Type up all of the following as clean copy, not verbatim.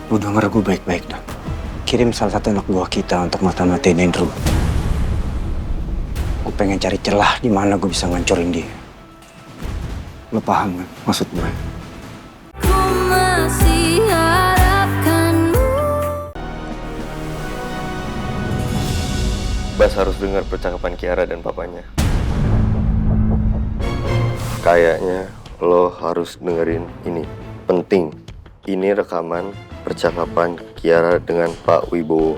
Lu denger gue baik-baik dong. Kirim salah satu anak buah kita untuk mata-matain Andrew. Gue pengen cari celah di mana gue bisa ngancurin dia. Lo paham kan maksud gue? Ku masih harapkanmu. Bas harus dengar percakapan Kiara dan papanya. Kayaknya lo harus dengerin ini. Penting. Ini rekaman percakapan Kiara dengan Pak Wibowo.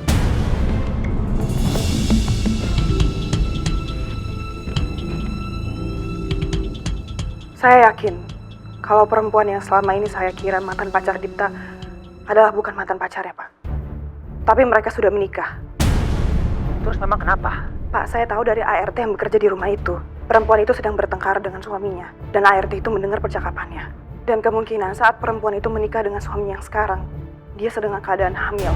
Saya yakin kalau perempuan yang selama ini saya kira mantan pacar Dipta adalah bukan mantan pacarnya, Pak. Tapi mereka sudah menikah. Terus memang kenapa? Pak, saya tahu dari ART yang bekerja di rumah itu. Perempuan itu sedang bertengkar dengan suaminya. Dan ART itu mendengar percakapannya. Dan kemungkinan saat perempuan itu menikah dengan suaminya yang sekarang, dia sedang dalam keadaan hamil.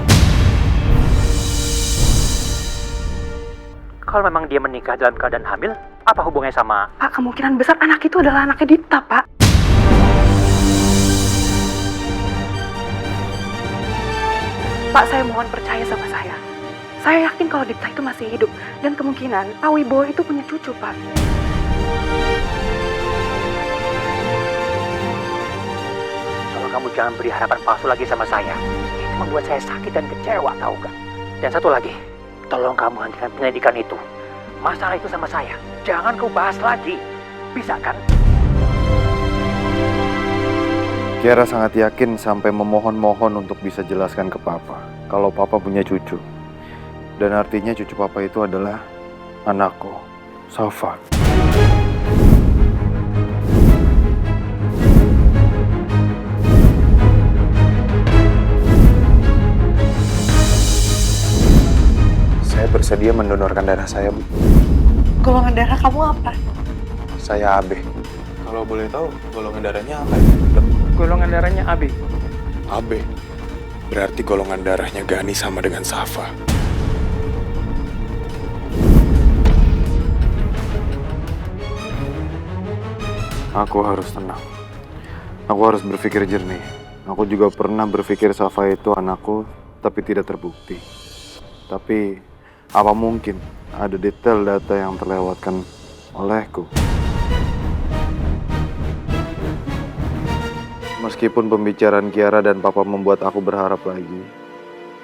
Kalau memang dia menikah dalam keadaan hamil, apa hubungannya sama... Pak, kemungkinan besar anak itu adalah anaknya Dipta, Pak. Pak, saya mohon percaya sama saya. Saya yakin kalau Dipta itu masih hidup. Dan kemungkinan Pak Wibowo itu punya cucu, Pak. Tolong kamu jangan beri harapan palsu lagi sama saya. Itu membuat saya sakit dan kecewa, tahu gak? Dan satu lagi, tolong kamu hentikan penyelidikan itu. Masalah itu sama saya. Jangan kau bahas lagi. Bisa kan? Kiara sangat yakin sampai memohon-mohon untuk bisa jelaskan ke Papa kalau Papa punya cucu. Dan artinya cucu Papa itu adalah anakku, Safa. Saya bersedia mendonorkan darah saya, Bu. Golongan darah kamu apa? Saya AB. Kalau boleh tahu, golongan darahnya apa? Golongan darahnya AB. AB. Berarti golongan darahnya Gani sama dengan Safa. Aku harus tenang. Aku harus berpikir jernih. Aku juga pernah berpikir Safa itu anakku, tapi tidak terbukti. Tapi, apa mungkin ada detail data yang terlewatkan olehku? Meskipun pembicaraan Kiara dan Papa membuat aku berharap lagi,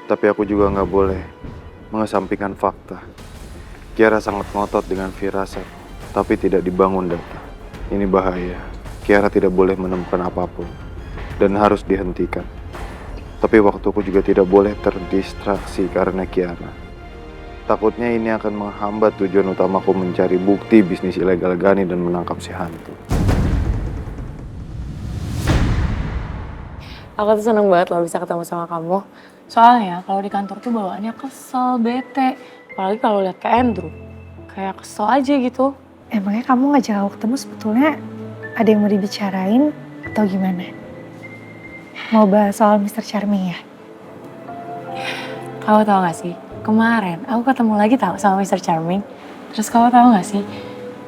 tapi aku juga nggak boleh mengesampingkan fakta. Kiara sangat ngotot dengan firasat, tapi tidak dibangun data. Ini bahaya. Kiara tidak boleh menemukan apapun dan harus dihentikan. Tapi waktuku juga tidak boleh terdistraksi karena Kiara. Takutnya ini akan menghambat tujuan utamaku mencari bukti bisnis ilegal Gani dan menangkap si hantu. Aku tuh seneng banget loh bisa ketemu sama kamu. Soalnya kalau di kantor tuh bawaannya kesel, bete. Apalagi kalau lihat ke Andrew. Kayak kesel aja gitu. Emangnya kamu ngajak aku ketemu sebetulnya ada yang mau dibicarain atau gimana? Mau bahas soal Mr. Charming ya? Kamu tau gak sih, kemarin aku ketemu lagi tau sama Mr. Charming. Terus kamu tau gak sih,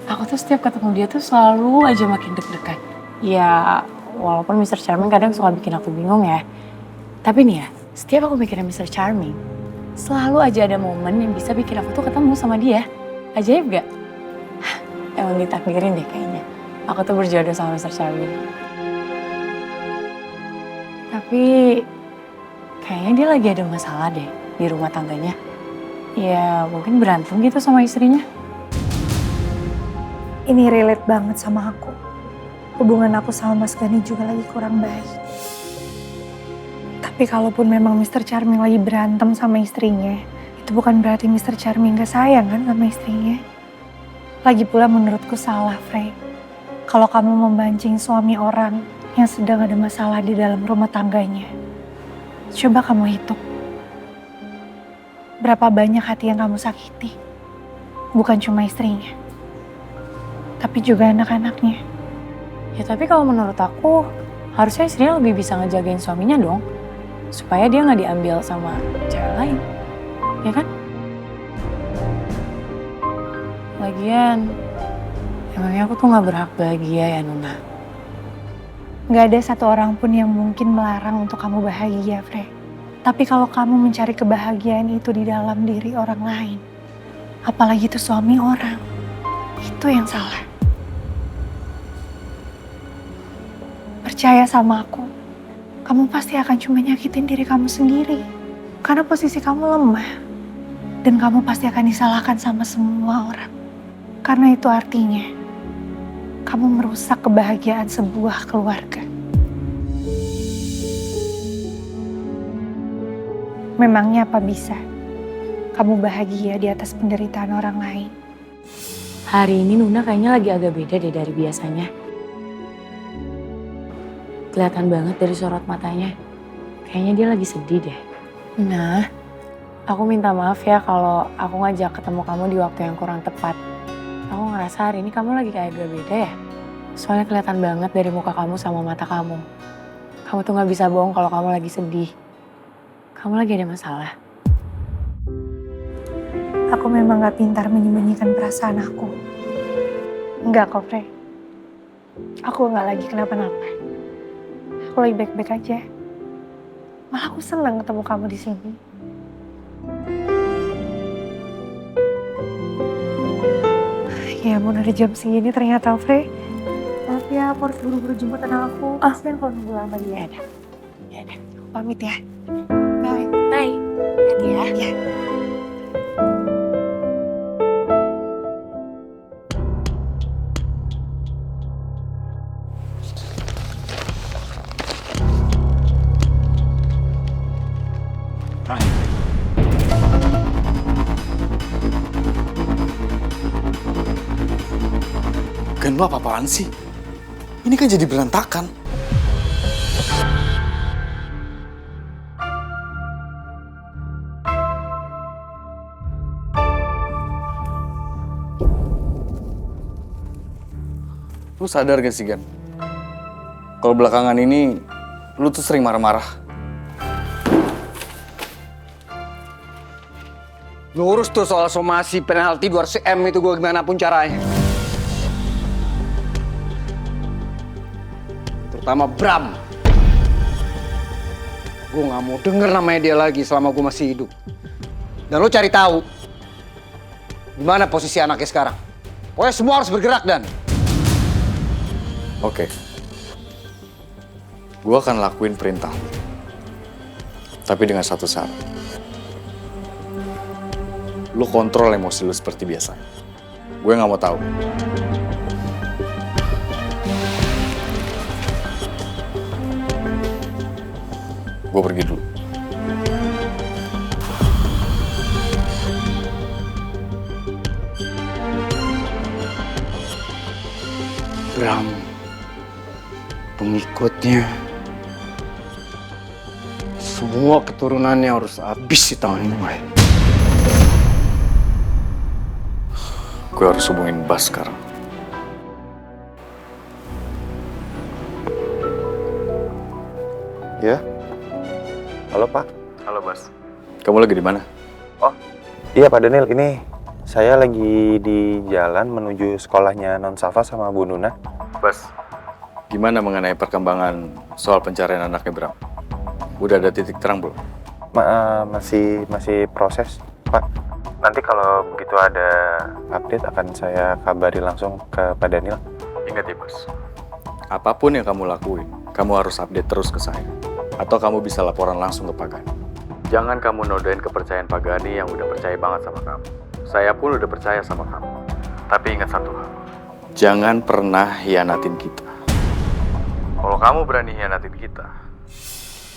aku tuh setiap ketemu dia tuh selalu aja makin deg-degan. Ya, walaupun Mr. Charming kadang suka bikin aku bingung ya. Tapi nih ya, setiap aku mikirin Mr. Charming, selalu aja ada momen yang bisa bikin aku tuh ketemu sama dia. Ajaib gak? Emang ditakdirin deh kayaknya. Aku tuh berjodoh sama Mr. Charming. Tapi kayaknya dia lagi ada masalah deh di rumah tangganya. Ya mungkin berantem gitu sama istrinya. Ini relate banget sama aku. Hubungan aku sama Mas Gani juga lagi kurang baik. Tapi kalaupun memang Mr. Charming lagi berantem sama istrinya, itu bukan berarti Mr. Charming gak sayang kan sama istrinya. Lagi pula menurutku salah, Frey. Kalau kamu membancing suami orang yang sedang ada masalah di dalam rumah tangganya. Coba kamu hitung. Berapa banyak hati yang kamu sakiti. Bukan cuma istrinya. Tapi juga anak-anaknya. Ya tapi kalau menurut aku, harusnya istrinya lebih bisa ngejagain suaminya dong. Supaya dia gak diambil sama cewek lain. Ya kan? Lagian, emangnya aku tuh gak berhak bahagia ya Nuna? Gak ada satu orang pun yang mungkin melarang untuk kamu bahagia, Frey. Tapi kalau kamu mencari kebahagiaan itu di dalam diri orang lain, apalagi itu suami orang, itu yang salah. Percaya sama aku, kamu pasti akan cuma nyakitin diri kamu sendiri. Karena posisi kamu lemah, dan kamu pasti akan disalahkan sama semua orang. Karena itu artinya, kamu merusak kebahagiaan sebuah keluarga. Memangnya apa bisa kamu bahagia di atas penderitaan orang lain? Hari ini Nuna kayaknya lagi agak beda deh dari biasanya. Kelihatan banget dari sorot matanya. Kayaknya dia lagi sedih deh. Nah, aku minta maaf ya kalau aku ngajak ketemu kamu di waktu yang kurang tepat. Aku ngerasa hari ini kamu lagi kayak agak beda ya. Soalnya kelihatan banget dari muka kamu sama mata kamu. Kamu tuh gak bisa bohong kalau kamu lagi sedih. Kamu lagi ada masalah. Aku memang gak pintar menyembunyikan perasaan aku. Enggak kok, Frey. Aku gak lagi kenapa-napa. Aku lagi baik-baik aja. Malah aku senang ketemu kamu di sini. Ya ampun, udah jam segini ternyata, Frey. Maaf ya, aku harus buru-buru jemput anak aku. Kasian kalau nunggu lama dia. Ya udah, aku pamit ya. Bye. Bye. Hati ya. Ya. Gan, lu apa-apaan sih? Ini kan jadi berantakan. Lu sadar gak sih, Gan? Kalau belakangan ini, lu tuh sering marah-marah. Lu urus tuh soal somasi penalti 200M itu gue gimana pun caranya. Terutama Bram. Gue gak mau denger namanya dia lagi selama gue masih hidup. Dan lo cari tahu gimana posisi anaknya sekarang. Pokoknya semua harus bergerak, Dan. Oke. Gue akan lakuin perintah. Tapi dengan satu syarat. Lu kontrol emosi lu seperti biasa. Gue gak mau tahu. Gue pergi dulu. Bram, pengikutnya, semua keturunannya harus habis di tangan gue. Gue harus hubungin Bas sekarang. Ya? Halo, Pak. Halo, Bas. Kamu lagi di mana? Oh, iya Pak Daniel. Ini saya lagi di jalan menuju sekolahnya Non Safa sama Bu Nuna. Bas, gimana mengenai perkembangan soal pencarian anaknya Bram? Udah ada titik terang belum? Masih proses, Pak. Nanti kalau begitu ada update akan saya kabari langsung ke Pak Daniel. Ingat ya, Bas. Apapun yang kamu lakuin, kamu harus update terus ke saya. Atau kamu bisa laporan langsung ke Pak Gani. Jangan kamu nodain kepercayaan Pak Gani yang udah percaya banget sama kamu. Saya pun udah percaya sama kamu. Tapi ingat satu hal. Jangan pernah hianatin kita. Kalau kamu berani hianatin kita,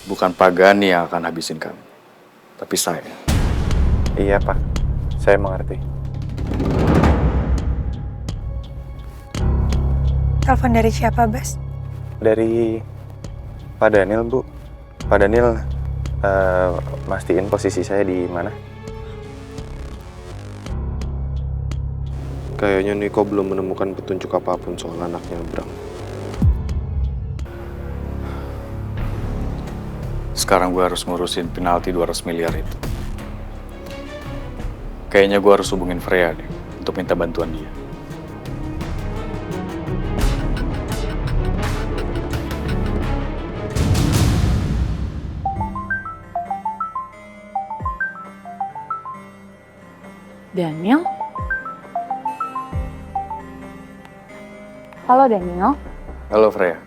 bukan Pak Gani yang akan habisin kamu. Tapi saya. Iya, Pak. Saya mengerti. Telepon dari siapa, Bas? Dari Pak Daniel, Bu. Pak Daniel, mastiin posisi saya di mana? Kayaknya Niko belum menemukan petunjuk apapun soal anaknya Bram. Sekarang gue harus ngurusin penalti 200 miliar itu. Kayaknya gue harus hubungin Freya deh, untuk minta bantuan dia. Daniel? Halo Daniel. Halo Freya.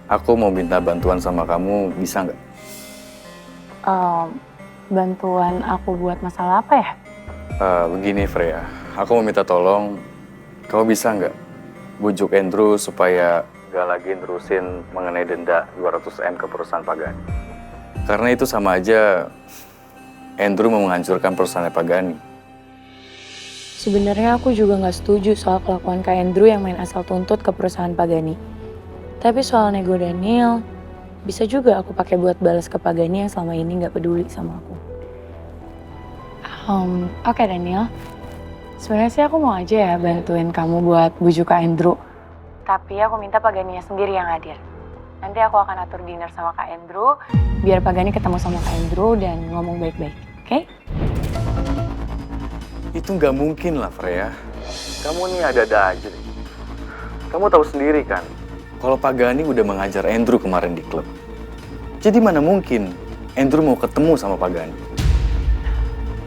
Aku mau minta bantuan sama kamu, bisa nggak? Bantuan aku buat masalah apa ya? Begini Freya, aku mau minta tolong, kamu bisa nggak bujuk Andrew supaya nggak lagi nerusin mengenai denda 200M ke perusahaan Pagani. Karena itu sama aja Andrew mau menghancurkan perusahaan Pagani. Sebenarnya aku juga nggak setuju soal kelakuan Kak Andrew yang main asal tuntut ke perusahaan Pagani. Tapi soal nego Daniel, bisa juga aku pakai buat balas ke Pagani yang selama ini nggak peduli sama aku. Oke Daniel, sebenarnya sih aku mau aja ya bantuin kamu buat bujuk Kak Andrew. Tapi aku minta Paganinya sendiri yang hadir. Nanti aku akan atur dinner sama Kak Andrew, biar Pagani ketemu sama Kak Andrew dan ngomong baik-baik, oke? Itu nggak mungkin lah Freya. Kamu nih ada-ada aja deh. Kamu tahu sendiri kan, kalau Pagani udah mengajar Andrew kemarin di klub. Jadi mana mungkin Andrew mau ketemu sama Pagani?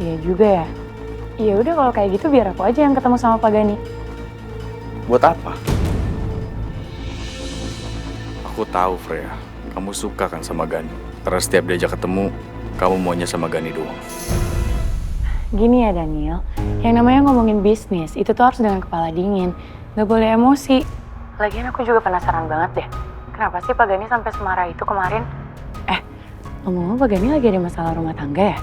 Iya juga ya. Iya udah kalau kayak gitu biar aku aja yang ketemu sama Pagani. Buat apa? Aku tahu Freya, kamu suka kan sama Gani. Karena setiap diajak ketemu, kamu maunya sama Gani doang. Gini ya Daniel, yang namanya ngomongin bisnis itu tuh harus dengan kepala dingin. Gak boleh emosi. Lagian aku juga penasaran banget deh. Kenapa sih Pagani sampai semarah itu kemarin? Ngomong-ngomong Pagani lagi ada masalah rumah tangga ya?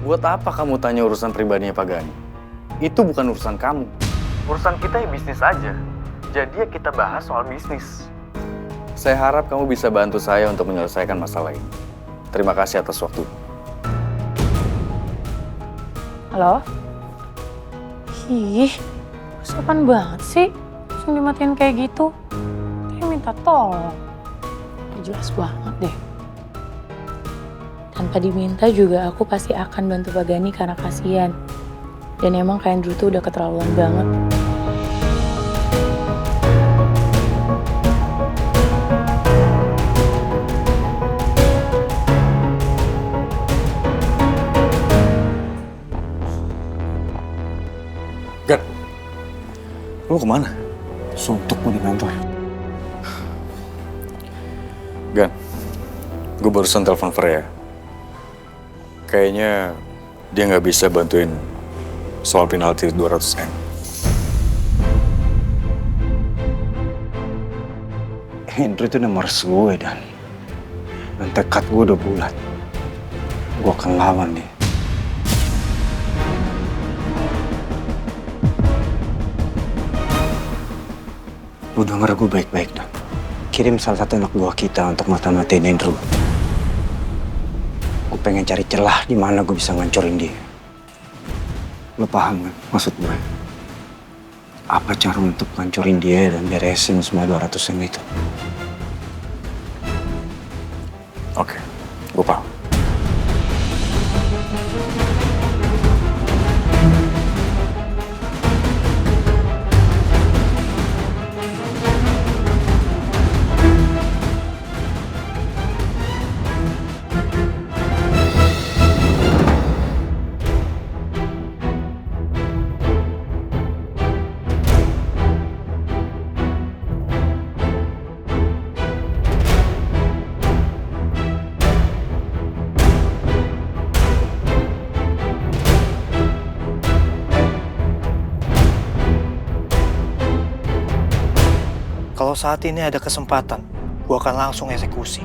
Buat apa kamu tanya urusan pribadinya Pagani? Itu bukan urusan kamu. Urusan kita ya bisnis aja. Jadi ya kita bahas soal bisnis. Saya harap kamu bisa bantu saya untuk menyelesaikan masalah ini. Terima kasih atas waktu. Halo? Ih, sopan banget sih. Langsung dimatiin kayak gitu. Dia minta tolong. Jelas banget deh. Tanpa diminta juga aku pasti akan bantu Pagani karena kasihan. Dan emang Kak Andrew tuh udah keterlaluan banget. Gan, lu kemana? Suntuk mau di kantor. Gan, gue barusan telepon Freya. Kayaknya dia nggak bisa bantuin soal penalti 200M. Andrew itu nomor gue dan tekad gue udah bulat. Gue akan lawan dia. Lu denger gue baik-baik dan kirim salah satu anak buah kita untuk mata-matain Andrew. Gue pengen cari celah di mana gue bisa ngancurin dia. Lo paham kan maksud gue? Apa cara untuk ngancurin dia dan beresin semua 200M itu? Oke, gue paham. Kalau saat ini ada kesempatan, gue akan langsung eksekusi.